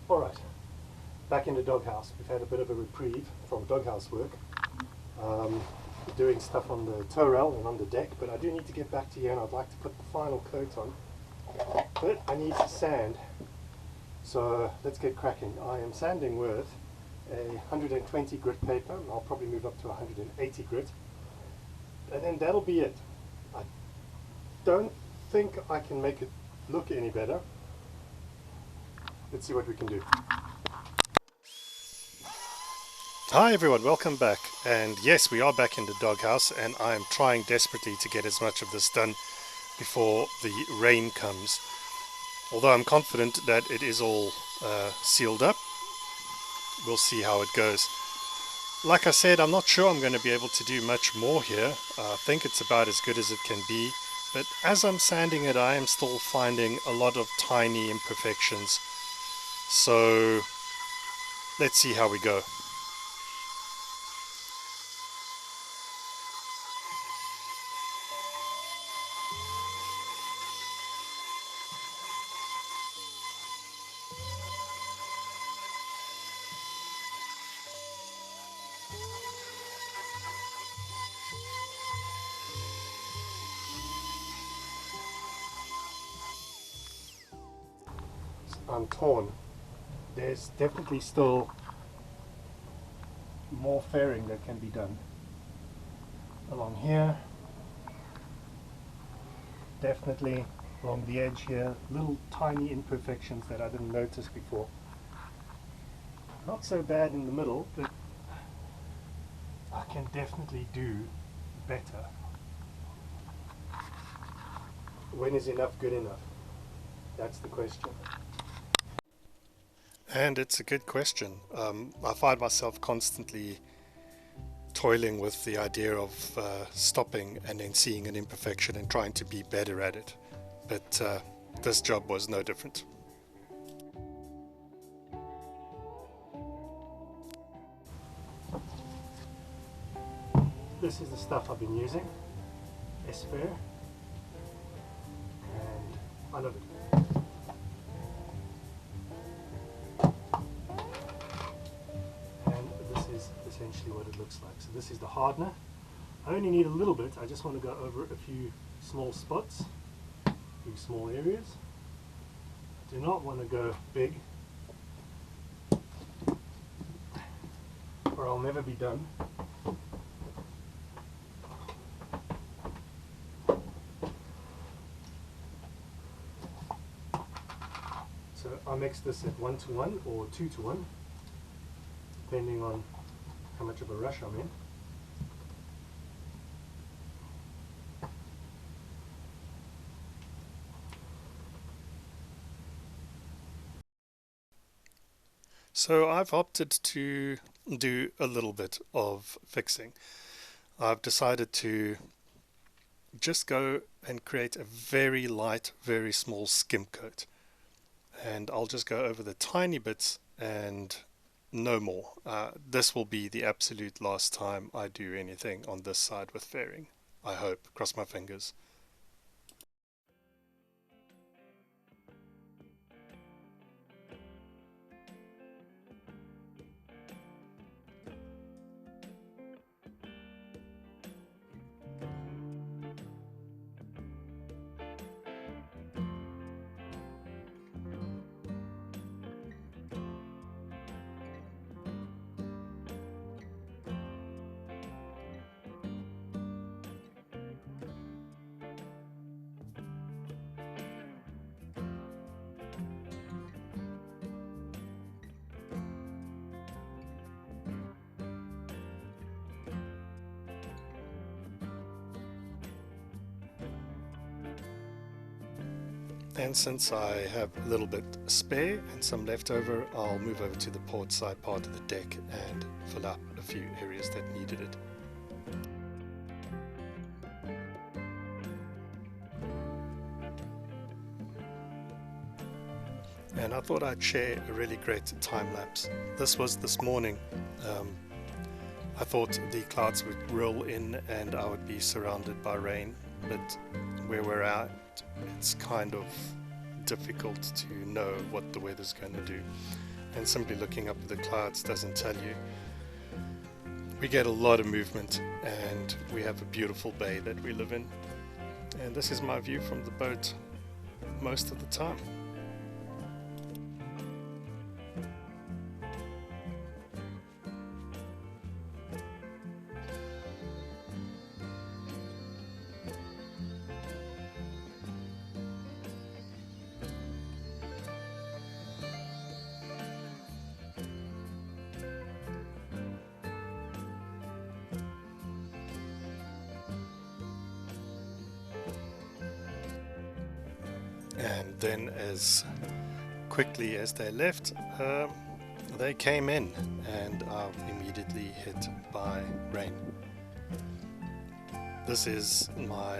Alright, back in the doghouse. We've had a bit of a reprieve from doghouse work. Doing stuff on the toerail and on the deck, but I do need to get back to here and I'd like to put the final coat on. But I need to sand, so let's get cracking. I am sanding with a 120 grit paper, and I'll probably move up to 180 grit. And then that'll be it. I don't think I can make it look any better. Let's see what we can do. Hi everyone, welcome back. And yes, we are back in the doghouse and I am trying desperately to get as much of this done before the rain comes. Although I'm confident that it is all sealed up. We'll see how it goes. Like I said, I'm not sure I'm going to be able to do much more here. I think it's about as good as it can be. But as I'm sanding it, I am still finding a lot of tiny imperfections. So let's see how we go. I'm torn. There's definitely still more fairing that can be done along here, definitely along the edge here, little tiny imperfections that I didn't notice before. Not so bad in the middle, but I can definitely do better. When is enough good enough? That's the question. And it's a good question. I find myself constantly toiling with the idea of stopping and then seeing an imperfection and trying to be better at it. But this job was no different. This is the stuff I've been using. S-Fair. And I love it. Essentially what it looks like. So this is the hardener. I only need a little bit. I just want to go over a few small spots, a few small areas. I do not want to go big or I'll never be done. So I mix this at 1:1 or 2:1 depending on how much of a rush I'm in. So I've opted to do a little bit of fixing. I've decided to just go and create a very light, very small skim coat. And I'll just go over the tiny bits and no more. This will be the absolute last time I do anything on this side with fairing. I hope. Cross my fingers. And since I have a little bit spare and some left over, I'll move over to the port side part of the deck and fill up a few areas that needed it. And I thought I'd share a really great time lapse. This was this morning. I thought the clouds would roll in and I would be surrounded by rain, but where we're at, it's kind of difficult to know what the weather's going to do. and simply looking up at the clouds doesn't tell you. We get a lot of movement, and we have a beautiful bay that we live in, and this is my view from the boat most of the time. And then as quickly as they left, they came in, and are immediately hit by rain. This is my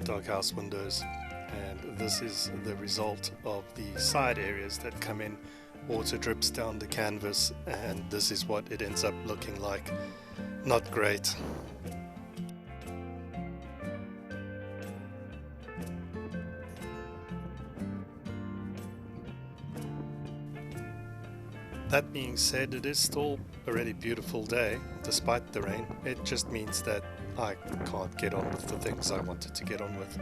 doghouse windows, and this is the result of the side areas that come in. Water drips down the canvas, and this is what it ends up looking like. Not great. That being said, it is still a really beautiful day despite the rain. It just means that I can't get on with the things I wanted to get on with.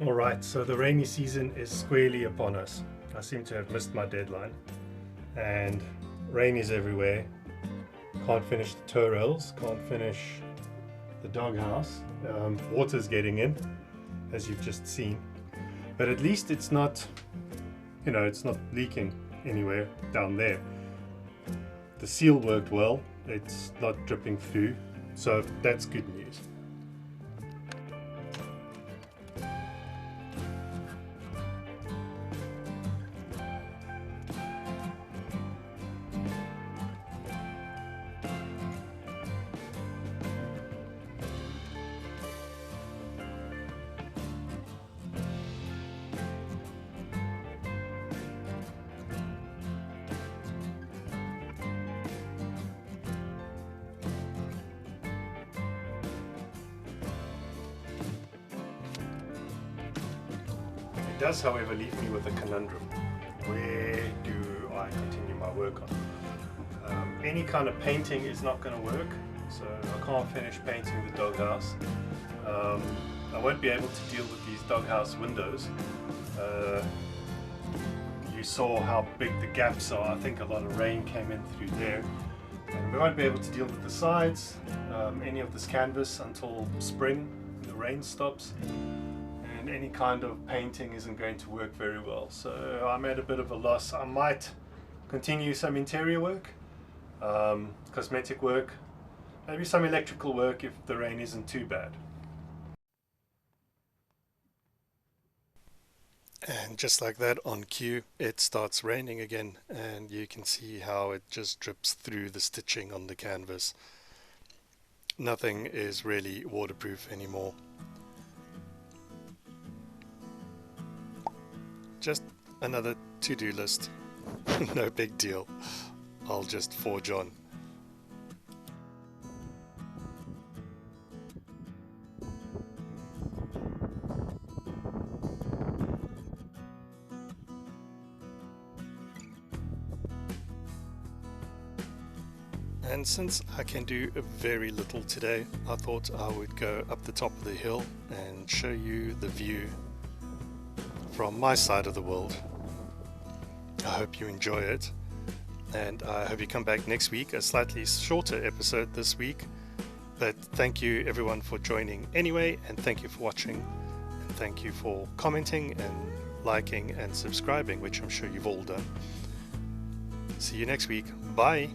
Alright, so the rainy season is squarely upon us. I seem to have missed my deadline, and rain is everywhere. Can't finish the toerails, can't finish the doghouse. Water's getting in, as you've just seen, but at least it's not, it's not leaking anywhere down there. The seal worked well, it's not dripping through, so that's good news. It does, however, leave me with a conundrum. Where do I continue my work on? Any kind of painting is not going to work, so I can't finish painting the doghouse. I won't be able to deal with these doghouse windows. You saw how big the gaps are. I think a lot of rain came in through there. And we won't be able to deal with the sides, any of this canvas until spring, when the rain stops. And any kind of painting isn't going to work very well. So I'm at a bit of a loss. I might continue some interior work, cosmetic work, maybe some electrical work if the rain isn't too bad. And just like that, on cue, it starts raining again, and you can see how it just drips through the stitching on the canvas. Nothing is really waterproof anymore. Just another to-do list. No big deal. I'll just forge on. And since I can do very little today, I thought I would go up the top of the hill and show you the view from my side of the world. I hope you enjoy it, and I hope you come back next week. A slightly shorter episode this week, but thank you everyone for joining anyway, and thank you for watching, and thank you for commenting and liking and subscribing, which I'm sure you've all done. See you next week. Bye.